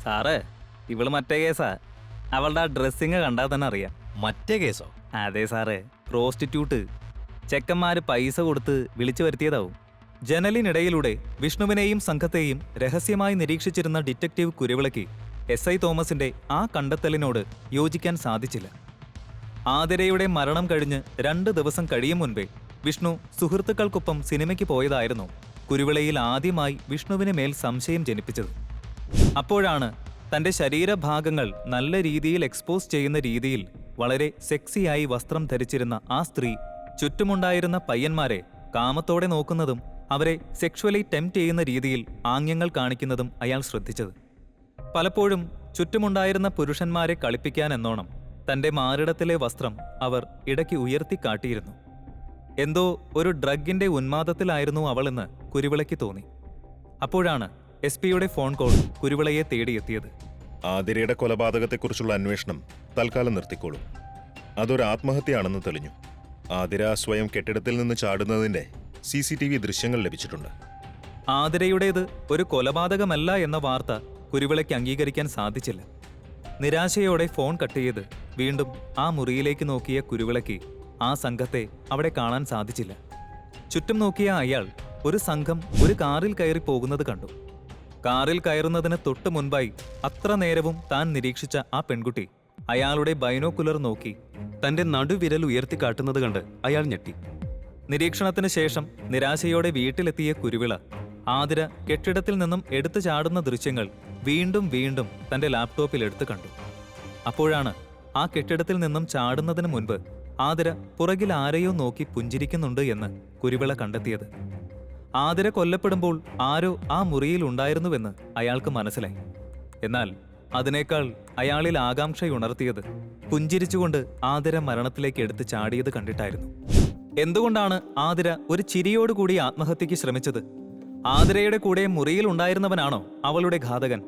സാറേ, ഇവള് മറ്റേ കേസാ. അവളുടെ ആ ഡ്രസ്സിങ് കണ്ടാൽ തന്നെ അറിയാം. മറ്റേ കേസോ? അതെ സാറേ, പ്രോസ്റ്റിറ്റ്യൂട്ട്. ചെക്കന്മാര് പൈസ കൊടുത്ത് വിളിച്ചു വരുത്തിയതാവും. ജനലിനിടയിലൂടെ വിഷ്ണുവിനെയും സംഘത്തെയും രഹസ്യമായി നിരീക്ഷിച്ചിരുന്ന ഡിറ്റക്റ്റീവ് കുരുവിളയ്ക്ക് SI തോമസിന്റെ ആ കണ്ടെത്തലിനോട് യോജിക്കാൻ സാധിച്ചില്ല. ആതിരയുടെ മരണം കഴിഞ്ഞ് 2 ദിവസം കഴിയും മുൻപേ വിഷ്ണു സുഹൃത്തുക്കൾക്കൊപ്പം സിനിമയ്ക്ക് പോയതായിരുന്നു കുരുവിളയിൽ ആദ്യമായി വിഷ്ണുവിന് മേൽ സംശയം ജനിപ്പിച്ചത്. അപ്പോഴാണ് തന്റെ ശരീരഭാഗങ്ങൾ നല്ല രീതിയിൽ എക്സ്പോസ് ചെയ്യുന്ന രീതിയിൽ വളരെ സെക്സിയായി വസ്ത്രം ധരിച്ചിരുന്ന ആ സ്ത്രീ ചുറ്റുമുണ്ടായിരുന്ന പയ്യന്മാരെ കാമത്തോടെ നോക്കുന്നതും അവരെ സെക്ഷുവലി ടെംപ്റ്റ് ചെയ്യുന്ന രീതിയിൽ ആംഗ്യങ്ങൾ കാണിക്കുന്നതും അയാൾ ശ്രദ്ധിച്ചത്. പലപ്പോഴും ചുറ്റുമുണ്ടായിരുന്ന പുരുഷന്മാരെ കളിപ്പിക്കാൻ എന്നോണം തന്റെ മാറിടത്തിലെ വസ്ത്രം അവർ ഇടയ്ക്ക് ഉയർത്തിക്കാട്ടിയിരുന്നു. എന്തോ ഒരു ഡ്രഗിന്റെ ഉന്മാദത്തിലായിരുന്നു അവളെന്ന് കുരുവിളയ്ക്ക് തോന്നി. അപ്പോഴാണ് SP-യുടെ ഫോൺ കോൾ കുരുവിളയെ തേടിയെത്തിയത്. ആതിരയുടെ കൊലപാതകത്തെക്കുറിച്ചുള്ള അന്വേഷണം തൽക്കാലം നിർത്തിക്കോളൂ. അതൊരു ആത്മഹത്യയാണെന്ന് തെളിഞ്ഞു. ആതിര സ്വയം കെട്ടിടത്തിൽ നിന്ന് ചാടുന്നതിന്റെ CCTV ദൃശ്യങ്ങൾ ലഭിച്ചിട്ടുണ്ട്. ആതിരയുടേത് ഒരു കൊലപാതകമല്ല എന്ന വാർത്ത കുരുവിളയ്ക്ക് അംഗീകരിക്കാൻ സാധിച്ചില്ല. നിരാശയോടെ ഫോൺ കട്ട് ചെയ്ത് വീണ്ടും ആ മുറിയിലേക്ക് നോക്കിയ കുരുവിളയ്ക്ക് ആ സംഘത്തെ അവിടെ കാണാൻ സാധിച്ചില്ല. ചുറ്റും നോക്കിയ അയാൾ ഒരു സംഘം ഒരു കാറിൽ കയറി പോകുന്നത് കണ്ടു. കാറിൽ കയറുന്നതിന് തൊട്ടു മുൻപായി അത്ര നേരവും താൻ നിരീക്ഷിച്ച ആ പെൺകുട്ടി അയാളുടെ ബൈനോക്കുലർ നോക്കി തന്റെ നടുവിരൽ ഉയർത്തിക്കാട്ടുന്നത് കണ്ട് അയാൾ ഞെട്ടി. നിരീക്ഷണത്തിന് ശേഷം നിരാശയോടെ വീട്ടിലെത്തിയ കുരുവിള ആതിര കെട്ടിടത്തിൽ നിന്നും എടുത്തു ചാടുന്ന ദൃശ്യങ്ങൾ വീണ്ടും വീണ്ടും തന്റെ ലാപ്ടോപ്പിൽ എടുത്തു കണ്ടു. അപ്പോഴാണ് ആ കെട്ടിടത്തിൽ നിന്നും ചാടുന്നതിന് മുൻപ് ആതിര പുറകിൽ ആരെയോ നോക്കി പുഞ്ചിരിക്കുന്നുണ്ട് എന്ന് കുരുവിള കണ്ടെത്തിയത്. ആതിര കൊല്ലപ്പെടുമ്പോൾ ആരോ ആ മുറിയിൽ ഉണ്ടായിരുന്നുവെന്ന് അയാൾക്ക് മനസ്സിലായി. എന്നാൽ അതിനേക്കാൾ അയാളിൽ ആകാംക്ഷയുണർത്തിയത് പുഞ്ചിരിച്ചുകൊണ്ട് ആതിര മരണത്തിലേക്ക് എടുത്ത് ചാടിയത് കണ്ടിട്ടായിരുന്നു. എന്തുകൊണ്ടാണ് ആതിര ഒരു ചിരിയോടുകൂടി ആത്മഹത്യക്ക് ശ്രമിച്ചത്? ആതിരയുടെ കൂടെ മുറിയിൽ ഉണ്ടായിരുന്നവനാണോ അവളുടെ ഘാതകൻ?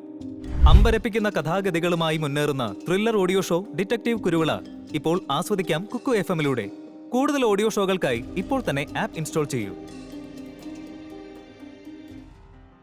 അമ്പരപ്പിക്കുന്ന കഥാഗതികളുമായി മുന്നേറുന്ന thriller audio show detective Kuruvila ഇപ്പോൾ ആസ്വദിക്കാം കുക്കു FM-ലൂടെ. കൂടുതൽ ഓഡിയോ ഷോകൾക്കായി ഇപ്പോൾ തന്നെ ആപ്പ് ഇൻസ്റ്റാൾ ചെയ്യൂ.